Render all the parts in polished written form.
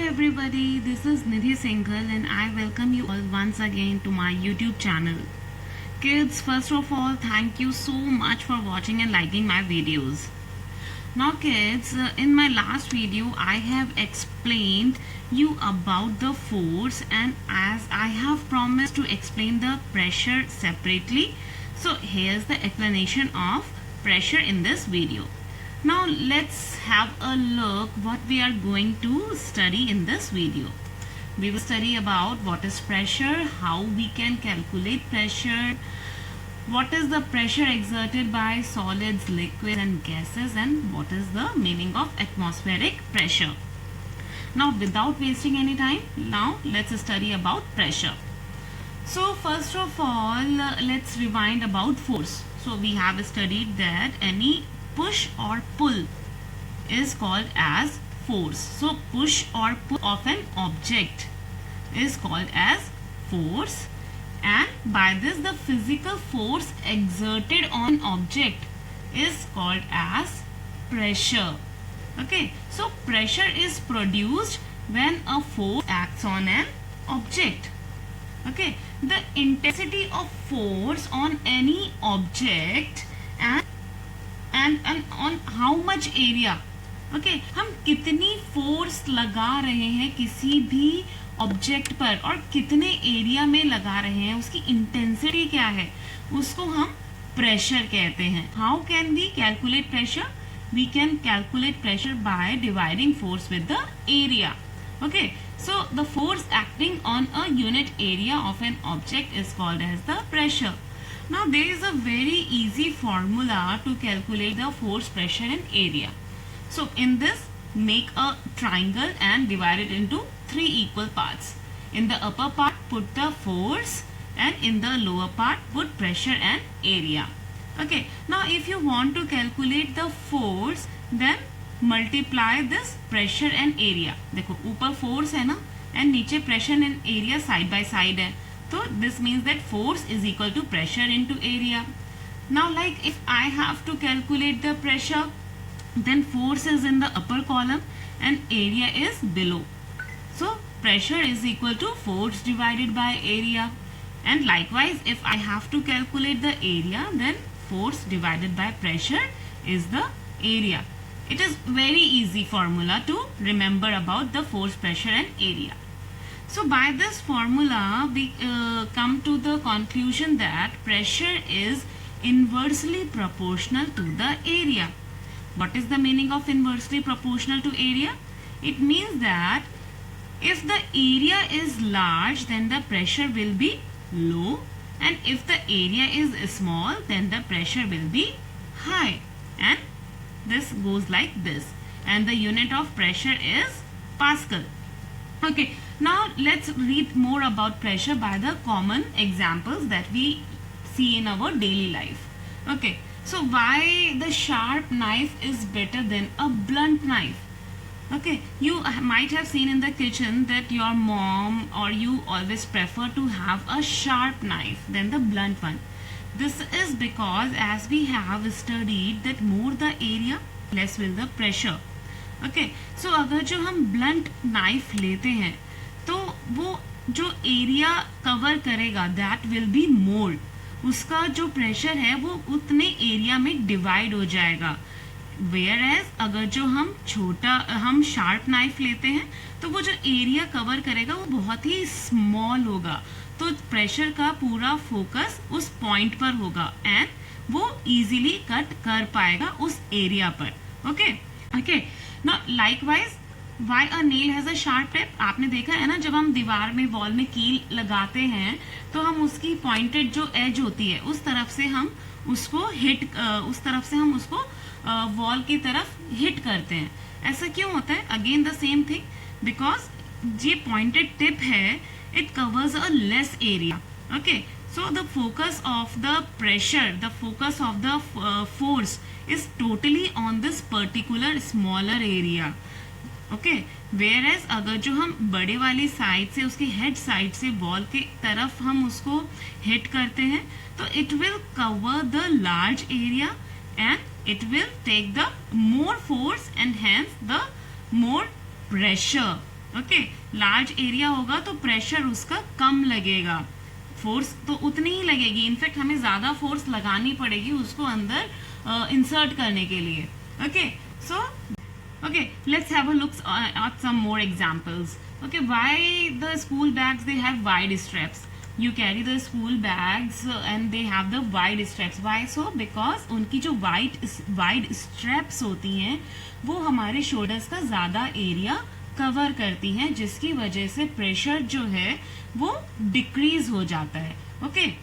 everybody, this is Nidhi Singhal and I welcome you all once again to my YouTube channel. Kids, first of all, thank you so much for watching and liking my videos. Now kids, in my last video I have explained you about the force, and as I have promised to explain the pressure separately, so here's the explanation of pressure in this video. Now let's have a look what we are going to study in this video. We will study about what is pressure, how we can calculate pressure, what is the pressure exerted by solids, liquids and gases, and what is the meaning of atmospheric pressure. Now without wasting any time, now let's study about pressure. So first of all, let's rewind about force. So we have studied that any push or pull is called as force. So push or pull of an object is called as force, and by this the physical force exerted on object is called as pressure. Okay, so pressure is produced when a force acts on an object. Okay, the intensity of force on any object and on how much area. Okay, हम कितनी force लगा रहे हैं किसी भी object पर और कितने एरिया में लगा रहे हैं, उसकी इंटेंसिटी क्या है, उसको हम प्रेशर कहते हैं. How can we calculate pressure? We can calculate pressure by dividing force with the area. Okay, so the force acting on a unit area of an object is called as the pressure. Now there is a very easy formula to calculate the force, pressure and area. So in this, make a triangle and divide it into 3 equal parts. In the upper part put the force and in the lower part put pressure and area. Okay, now if you want to calculate the force, then multiply this pressure and area. देखो ऊपर force है ना and नीचे pressure and area side by side है, so this means that force is equal to pressure into area. Now like if I have to calculate the pressure, then force is in the upper column and area is below. So pressure is equal to force divided by area. And likewise if I have to calculate the area, then force divided by pressure is the area. It is very easy formula to remember about the force, pressure and area. So by this formula we come to the conclusion that pressure is inversely proportional to the area. What is the meaning of inversely proportional to area? It means that if the area is large, then the pressure will be low, and if the area is small, then the pressure will be high. And this goes like this, and the unit of pressure is Pascal. Okay, now let's read more about pressure by the common examples that we see in our daily life. Okay, so why the sharp knife is better than a blunt knife? Okay, you might have seen in the kitchen that your mom or you always prefer to have a sharp knife than the blunt one. This is because as we have studied that more the area, less will the pressure. Okay, so अगर जो हम blunt knife लेते हैं तो वो जो area cover करेगा that will be more. उसका जो pressure है वो उतने area में divide हो जाएगा. Whereas अगर जो हम sharp knife लेते हैं तो वो जो area cover करेगा वो बहुत ही small होगा, तो प्रेशर का पूरा फोकस उस पॉइंट पर होगा एंड वो इजीली कट कर पाएगा उस एरिया पर. Okay okay, now likewise why a nail has a sharp tip. आपने देखा है ना, जब हम दीवार में वॉल में कील लगाते हैं तो हम उसकी पॉइंटेड जो एज होती है उस तरफ से हम उसको वॉल की तरफ हिट करते हैं. ऐसा क्यों होता है? Again the same thing, because ये पॉइंटेड टिप है, it covers a less area. Okay, so the focus of the pressure, the focus of the force is totally on this particular smaller area. Okay, whereas अगर जो हम बड़े वाली side से, उसके head side से wall के तरफ हम उसको हिट करते हैं तो it will cover the large area and it will take the more force and hence the more pressure. Okay, large area होगा तो प्रेशर उसका कम लगेगा, फोर्स तो उतनी ही लगेगी, इनफैक्ट हमें ज्यादा फोर्स लगानी पड़ेगी उसको अंदर इंसर्ट करने के लिए. Okay, so okay, let's have a look at some more examples. Okay, why the school bags they have wide straps? You carry the school bags and they have the wide straps. Why so? Because उनकी जो wide straps होती हैं वो हमारे shoulders का ज़्यादा area cover करती हैं, जिसकी वजह से प्रेशर जो है वो डिक्रीज हो जाता है. ओके,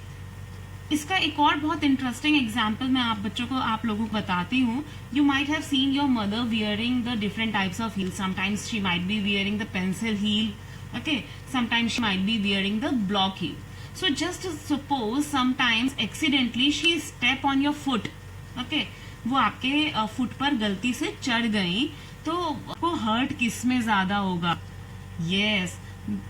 इसका एक और बहुत इंटरेस्टिंग एग्जाम्पल मैं आप लोगों को बताती हूँ. You might have seen your mother wearing the different types of heel. Sometimes she might be wearing the pencil heel. Okay, sometimes she might be wearing the block heel. So just suppose sometimes accidentally she step on your foot. Okay, वो आपके foot पर गलती से चढ़ गई तो आपको hurt किस में ज्यादा होगा? Yes,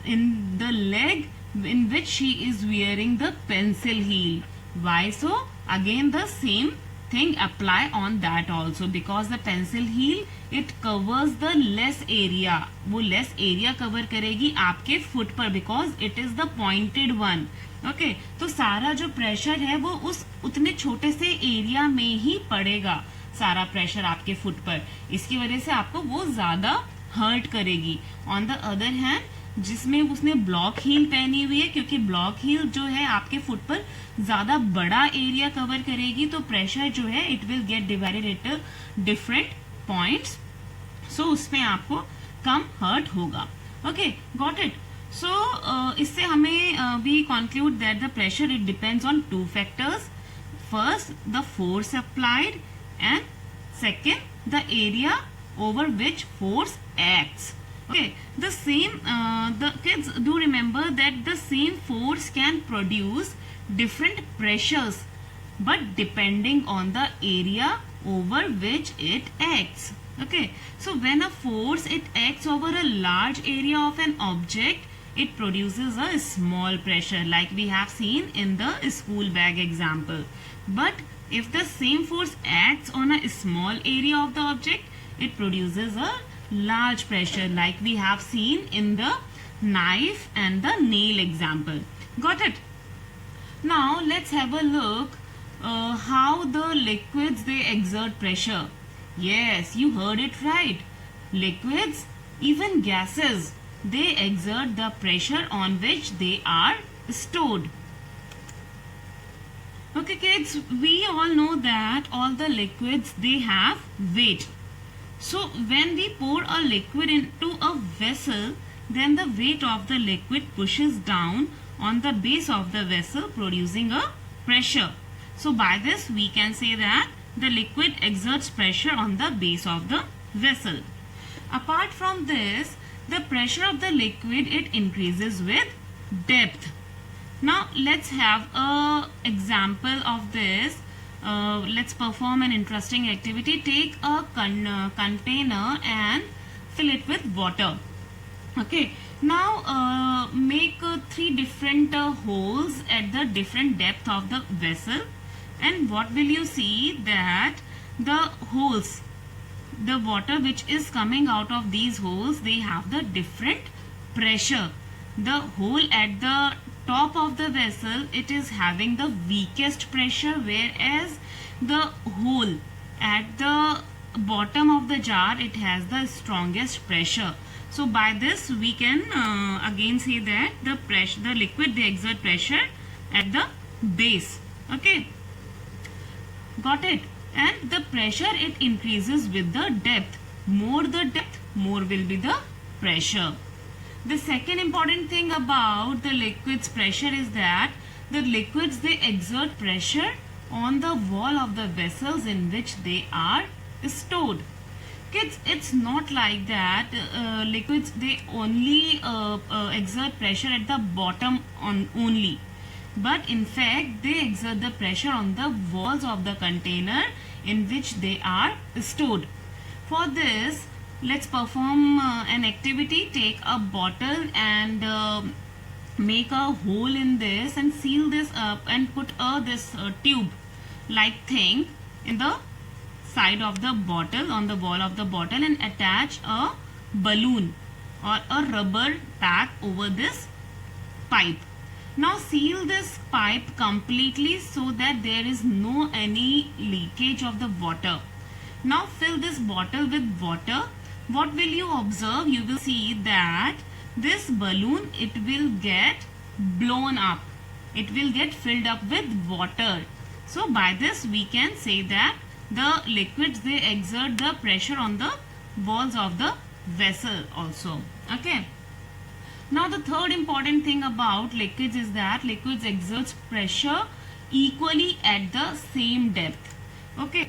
in the leg in which she is wearing the pencil heel. Why so? Again the same thing apply on that also, because the pencil heel it covers the less area. वो less area cover करेगी आपके foot पर, because it is the pointed one. Okay, तो सारा जो pressure है वो उस उतने छोटे से area में ही पड़ेगा, सारा pressure आपके foot पर. इसकी वजह से आपको वो ज्यादा hurt करेगी. On the other hand, जिसमें उसने ब्लॉक हील पहनी हुई है, क्योंकि ब्लॉक हील जो है आपके फुट पर ज्यादा बड़ा एरिया कवर करेगी, तो प्रेशर जो है it will get divided at different points, so उसमें आपको कम हर्ट होगा. Okay, got it. सो इससे हमें we conclude that the pressure it depends on two factors. First, the force applied, and second the area over which force acts. Okay, the kids do remember that the same force can produce different pressures, but depending on the area over which it acts. Okay, so when a force it acts over a large area of an object, it produces a small pressure, like we have seen in the school bag example. But if the same force acts on a small area of the object, it produces a large pressure, like we have seen in the knife and the nail example. Got it? Now let's have a look how the liquids they exert pressure. Yes, you heard it right. Liquids, even gases, they exert the pressure on which they are stored. Okay kids, we all know that all the liquids they have weight. So when we pour a liquid into a vessel, then the weight of the liquid pushes down on the base of the vessel, producing a pressure. So by this we can say that the liquid exerts pressure on the base of the vessel. Apart from this, the pressure of the liquid it increases with depth. Now let's have a example of this. Let's perform an interesting activity. Take a container and fill it with water. Okay, now make 3 different holes at the different depth of the vessel, and what will you see that the holes, the water which is coming out of these holes, they have the different pressure. The hole at the top of the vessel it is having the weakest pressure, whereas the hole at the bottom of the jar it has the strongest pressure. So by this we can again say that the liquid they exert pressure at the base. Okay, got it? And the pressure it increases with the depth. More the depth, more will be the pressure. The second important thing about the liquid's pressure is that the liquids they exert pressure on the wall of the vessels in which they are stored. Kids, it's not like that liquids they only exert pressure at the bottom only, but in fact they exert the pressure on the walls of the container in which they are stored. For this, let's perform an activity. Take a bottle and make a hole in this and seal this up and put this tube like thing in the side of the bottle, on the wall of the bottle, and attach a balloon or a rubber tag over this pipe. Now seal this pipe completely so that there is no any leakage of the water. Now fill this bottle with water. What will you observe? You will see that this balloon, it will get blown up. It will get filled up with water. So by this we can say that the liquids, they exert the pressure on the walls of the vessel also. Okay. Now the third important thing about liquids is that liquids exerts pressure equally at the same depth. Okay.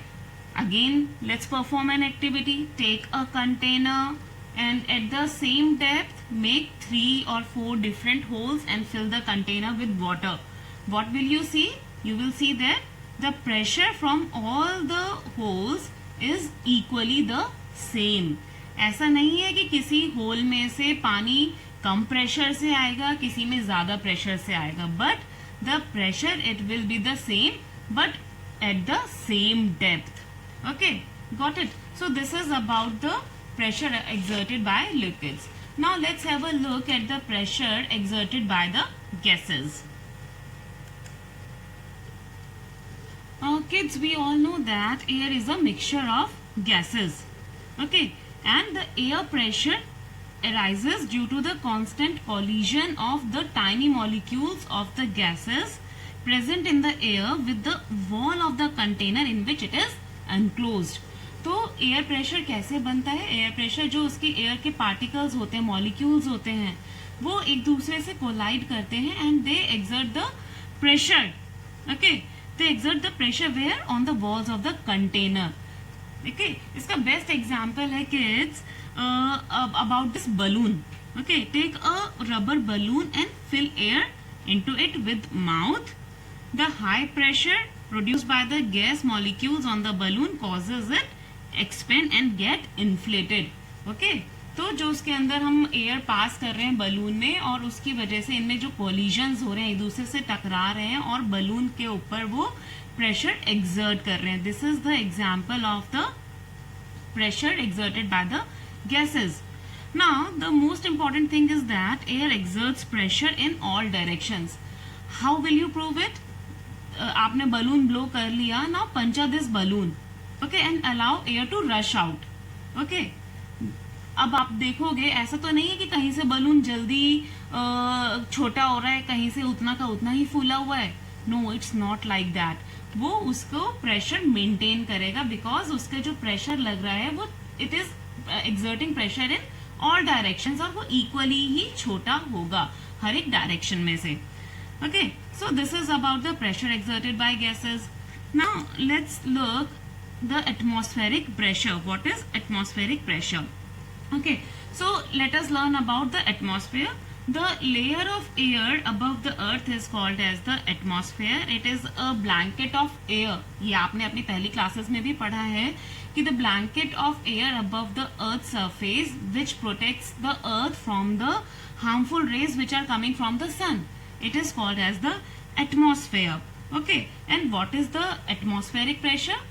Again, let's perform an activity. Take a container and at the same depth make 3 or 4 different holes and fill the container with water. What will you see? You will see that the pressure from all the holes is equally the same. ऐसा नहीं है कि किसी whole में से पानी कम pressure से आएगा, किसी में ज्यादा प्रेशर से आएगा, but the pressure it will be the same but at the same depth. Okay, got it? So this is about the pressure exerted by liquids. Now let's have a look at the pressure exerted by the gases. Kids, we all know that air is a mixture of gases. Okay, and the air pressure arises due to the constant collision of the tiny molecules of the gases present in the air with the wall of the container in which it is enclosed. तो air pressure कैसे बनता है? Air pressure जो उसके air के particles होते हैं, molecules होते हैं, वो एक दूसरे से कोलाइड करते हैं and they exert the pressure. Okay, they exert the pressure where on the walls of the container. Okay, इसका बेस्ट एग्जांपल है kids about this balloon. Okay, take a rubber balloon and fill air into it with mouth. The high pressure produced by the gas molecules on the balloon causes it expand and get inflated. Okay, तो जो उसके अंदर हम air pass कर रहे हैं balloon में और उसकी वजह से इनमें जो कोलिजन्स हो रहे हैं, एक दूसरे से टकरा रहे हैं और बलून के ऊपर वो प्रेशर एक्सर्ट कर रहे हैं. This is the example of the pressure exerted by the gases. Now the most important thing is that air exerts pressure in all directions. How will you prove it? आपने balloon blow कर लिया. Now puncture this balloon, okay, and allow air to rush out. Okay, अब आप देखोगे ऐसा तो नहीं है कि कहीं से बलून जल्दी छोटा हो रहा है, कहीं से उतना का उतना ही फूला हुआ है. No, it's not like that. वो उसको प्रेशर मेंटेन करेगा बिकॉज उसके जो प्रेशर लग रहा है वो it is exerting pressure in all directions और वो इक्वली ही छोटा होगा हर एक डायरेक्शन में से. Okay, so this is about the pressure exerted by gases. Now let's look the atmospheric pressure. What is atmospheric pressure? Okay, so let us learn about the atmosphere. The layer of air above the earth is called as the atmosphere. It is a blanket of air. ये आपने अपनी पहली classes में भी पढ़ा है कि the blanket of air above the earth's surface which protects the earth from the harmful rays which are coming from the sun. It is called as the atmosphere. Okay, and what is the atmospheric pressure?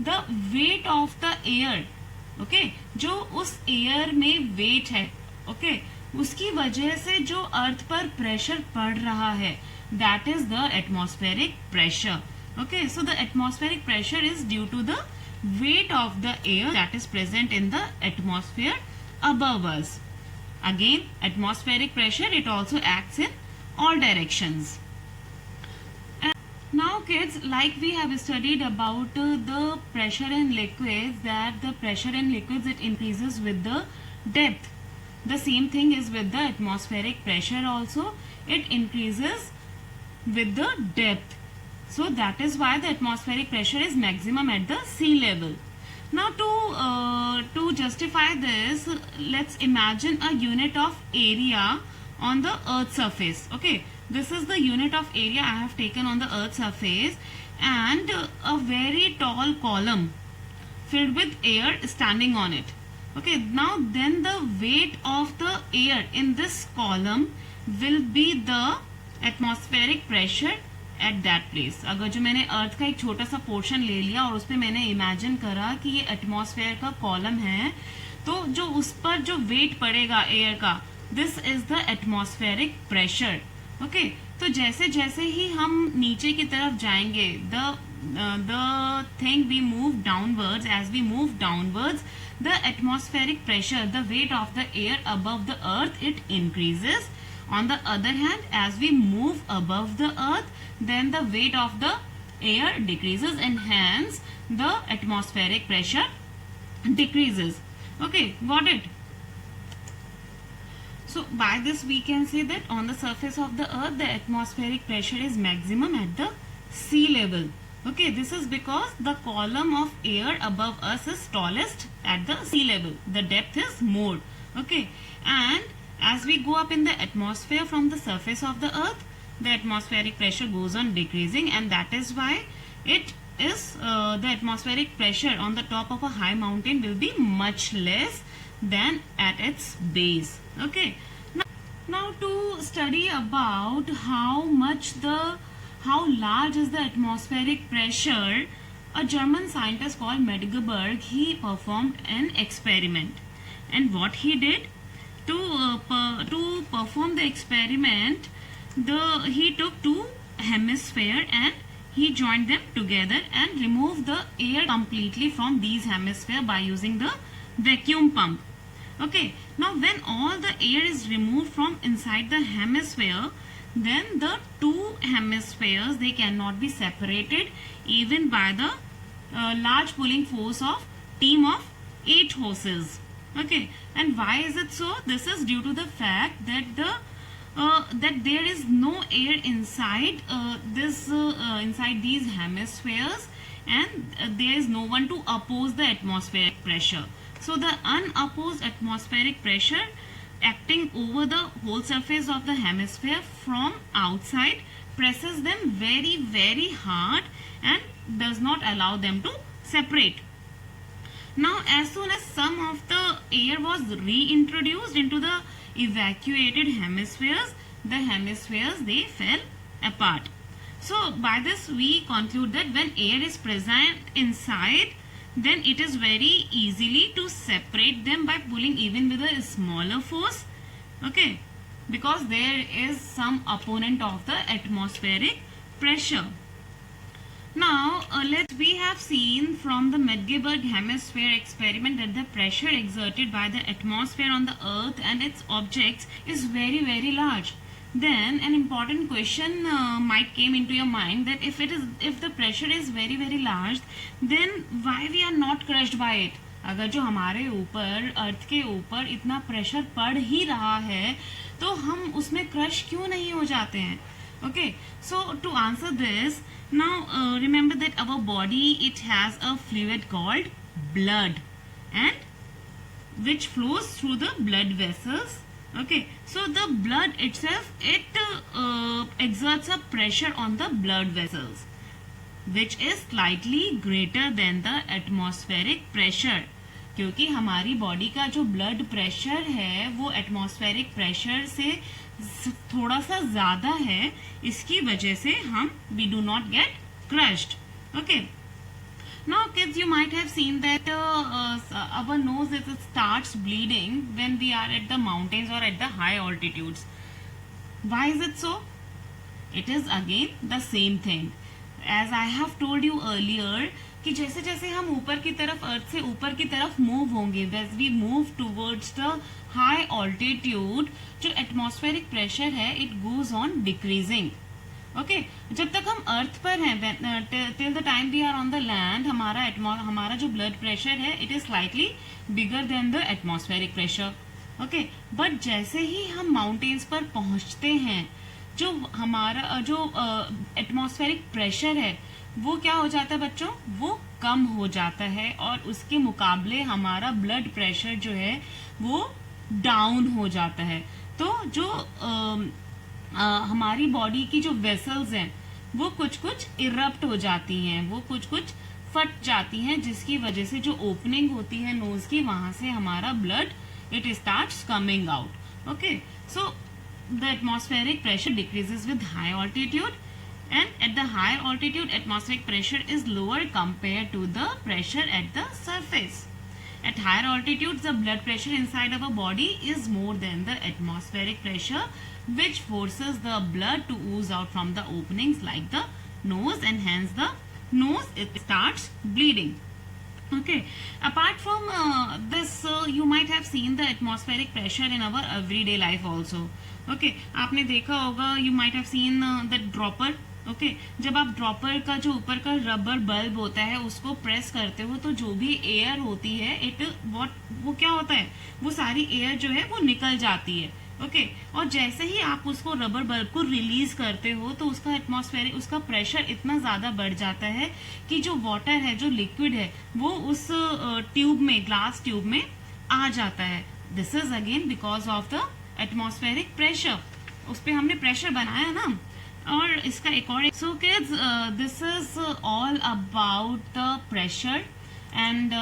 The weight of the air. Okay, जो उस air में wait है, okay, उसकी वजह से जो अर्थ पर pressure पड़ रहा है, that is the atmospheric pressure. Okay, so the atmospheric pressure is due to the weight of the air that is present in the atmosphere above us. Again, atmospheric pressure it also acts in all directions. Now kids, like we have studied about the pressure in liquids, that the pressure in liquids it increases with the depth. The same thing is with the atmospheric pressure also. It increases with the depth. So that is why the atmospheric pressure is maximum at the sea level. Now to justify this, let's imagine a unit of area on the earth's surface. Okay, this is the unit of area I have taken on the earth's surface and a very tall column filled with air standing on it. Okay, now then the weight of the air in this column will be the atmospheric pressure at that place. अगर जो मैंने अर्थ का एक छोटा सा portion ले लिया और उस पर मैंने इमेजिन करा कि ये एटमॉस्फेयर का कॉलम है, तो जो उस पर जो वेट पड़ेगा एयर का, this is the atmospheric pressure. Okay, तो जैसे जैसे ही हम नीचे की तरफ जाएंगे, the thing we move downwards, as we move downwards, the atmospheric pressure, the weight of the air above the earth, it increases. On the other hand, as we move above the earth, then the weight of the air decreases and hence the atmospheric pressure decreases. Okay, got it? So by this we can say that on the surface of the earth the atmospheric pressure is maximum at the sea level. Okay, this is because the column of air above us is tallest at the sea level. The depth is more. Okay, and as we go up in the atmosphere from the surface of the earth, the atmospheric pressure goes on decreasing, and that is why it is the atmospheric pressure on the top of a high mountain will be much less than at its base. Okay, now to study about how large is the atmospheric pressure, a German scientist called Medgeberg, he performed an experiment. And what he did to perform the experiment, he took two hemispheres and he joined them together and removed the air completely from these hemispheres by using the vacuum pump. Okay, now when all the air is removed from inside the hemisphere, then the two hemispheres, they cannot be separated even by the large pulling force of team of 8 horses. Okay, and why is it so? This is due to the fact that that there is no air inside inside these hemispheres, and there is no one to oppose the atmospheric pressure. So the unopposed atmospheric pressure acting over the whole surface of the hemisphere from outside presses them very, very hard and does not allow them to separate. Now, as soon as some of the air was reintroduced into the evacuated hemispheres, the hemispheres, they fell apart. So, by this we conclude that when air is present inside, then it is very easily to separate them by pulling even with a smaller force. Okay, because there is some opponent of the atmospheric pressure. Now, we have seen from the Medgeberg hemisphere experiment that the pressure exerted by the atmosphere on the earth and its objects is very, very large. Then an important question might came into your mind that if the pressure is very, very large, then why we are not crushed by it? अगर जो हमारे ऊपर अर्थ के ऊपर इतना pressure पड़ ही रहा है, तो हम उसमें क्रश क्यों नहीं हो जाते हैं? Okay, so to answer this, now remember that our body, it has a fluid called blood, and which flows through the blood vessels. Okay, so the blood itself, it exerts a pressure on the blood vessels, which is slightly greater than the atmospheric pressure. क्योंकि हमारी body का जो blood pressure है वो atmospheric pressure से थोड़ा सा ज्यादा है, इसकी वजह से हम we do not get crushed. Okay. Now kids, you might have seen that our nose it starts bleeding when we are at the mountains or at the high altitudes. Why is it so? It is again the same thing. As I have told you earlier, कि जैसे जैसे हम ऊपर की तरफ अर्थ से ऊपर की तरफ मूव होंगे, as we move towards the high altitude, जो एटमॉस्फेरिक प्रेशर है it goes on decreasing. Okay, जब तक हम अर्थ पर हैं, till the time we are on the land, हमारा जो ब्लड प्रेशर है it is slightly bigger than the atmospheric pressure. Okay, but जैसे ही हम माउंटेन्स पर पहुंचते हैं, जो हमारा जो एटमॉस्फेरिक प्रेशर है वो क्या हो जाता है बच्चों, वो कम हो जाता है, और उसके मुकाबले हमारा ब्लड प्रेशर जो है वो डाउन हो जाता है. तो जो हमारी बॉडी की जो वेसल्स हैं वो कुछ कुछ इरप्ट हो जाती हैं, वो कुछ कुछ फट जाती हैं, जिसकी वजह से जो ओपनिंग होती है नोज की, वहां से हमारा blood it starts coming out. Okay, so the atmospheric pressure decreases with high altitude, and at the higher altitude atmospheric pressure is lower compared to the pressure at the surface. At higher altitudes, the blood pressure inside our body is more than the atmospheric pressure, which forces the blood to ooze out from the openings like the nose, and hence the nose it starts bleeding. Okay, apart from this, you might have seen the atmospheric pressure in our everyday life also. Okay, आपने देखा होगा, you might have seen the dropper. Okay जब आप dropper का जो ऊपर का rubber bulb होता है उसको प्रेस करते हो तो जो भी एयर होती है वो क्या होता है, वो सारी एयर जो है वो निकल जाती है. ओके और जैसे ही आप उसको रबर बल्ब को रिलीज करते हो तो उसका एटमॉस्फेयर उसका प्रेशर इतना ज्यादा बढ़ जाता है कि जो वाटर है, जो लिक्विड है, वो उस ट्यूब में, ग्लास ट्यूब में आ जाता है. This is again because of the atmospheric pressure. उस पर हमने प्रेशर बनाया ना, और इसका एक और. So kids, this is all about the pressure and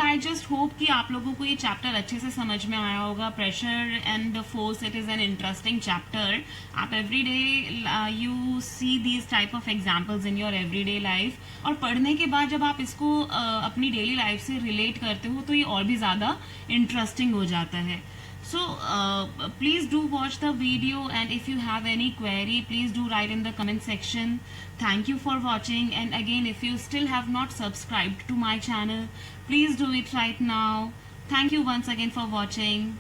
I just hope कि आप लोगों को ये चैप्टर अच्छे से समझ में आया होगा. Pressure and force, it is an interesting chapter. आप every day you see these type of examples in your every day life, और पढ़ने के बाद जब आप इसको अपनी डेली लाइफ से रिलेट करते हो तो ये और भी ज्यादा इंटरेस्टिंग हो जाता है. So please do watch the video, and if you have any query, please do write in the comment section. Thank you for watching, and again, if you still have not subscribed to my channel, please do it right now. Thank you once again for watching.